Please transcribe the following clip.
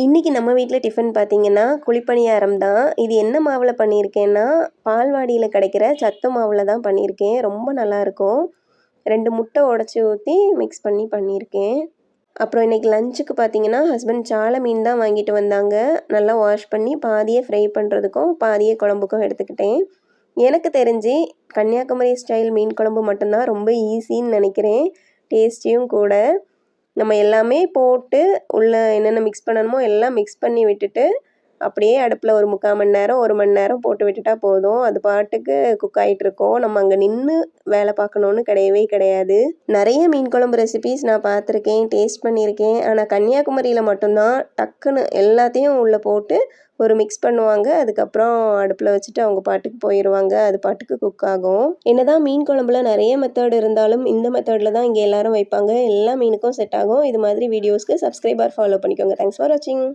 இன்றைக்கி நம்ம வீட்டில் டிஃபன் பார்த்திங்கன்னா குழிப்பணியாரம் தான். இது என்ன மாவில் பண்ணியிருக்கேன்னா, பால்வாடியில் கிடைக்கிற சத்து மாவில் தான் பண்ணியிருக்கேன். ரொம்ப நல்லாயிருக்கும். 2 முட்டை உடச்சி ஊற்றி மிக்ஸ் பண்ணி பண்ணியிருக்கேன். அப்புறம் இன்றைக்கி லஞ்சுக்கு பார்த்திங்கன்னா ஹஸ்பண்ட் சால மீன் தான் வாங்கிட்டு வந்தாங்க. நல்லா வாஷ் பண்ணி பாதியை ஃப்ரை பண்ணுறதுக்கும் பாதியை குழம்புக்கும் எடுத்துக்கிட்டேன். எனக்கு தெரிஞ்சு கன்னியாகுமரி ஸ்டைல் மீன் குழம்பு மட்டும்தான் ரொம்ப ஈஸின்னு நினைக்கிறேன். டேஸ்டியும் கூட. நம்ம எல்லாமே போட்டு உள்ளே என்னென்ன மிக்ஸ் பண்ணணுமோ எல்லாம் மிக்ஸ் பண்ணி விட்டுட்டு அப்படியே அடுப்பில் ஒரு 3/4 மணி நேரம் 1 மணி நேரம் போட்டு விட்டுட்டா போதும். அது பாட்டுக்கு குக் ஆகிட்டுருக்கோம். நம்ம அங்கே நின்று வேலை பார்க்கணுன்னு கிடையவே கிடையாது. நிறைய மீன் குழம்பு ரெசிபீஸ் நான் பார்த்துருக்கேன், டேஸ்ட் பண்ணியிருக்கேன். ஆனால் கன்னியாகுமரியில் மட்டும்தான் டக்குன்னு எல்லாத்தையும் உள்ளே போட்டு ஒரு மிக்ஸ் பண்ணுவாங்க. அதுக்கப்புறம் அடுப்பில் வச்சுட்டு அவங்க பாட்டுக்கு போயிடுவாங்க. அது பாட்டுக்கு குக் ஆகும். என்னதான் மீன் குழம்புல நிறைய மெத்தட் இருந்தாலும் இந்த மெத்தடில் தான் இங்கே எல்லாரும் வைப்பாங்க. எல்லா மீனுக்கும் செட் ஆகும். இது மாதிரி வீடியோஸ்க்கு சப்ஸ்கிரைப் ஆர் ஃபாலோ பண்ணிக்கோங்க. தேங்க்ஸ் ஃபார் வாட்சிங்.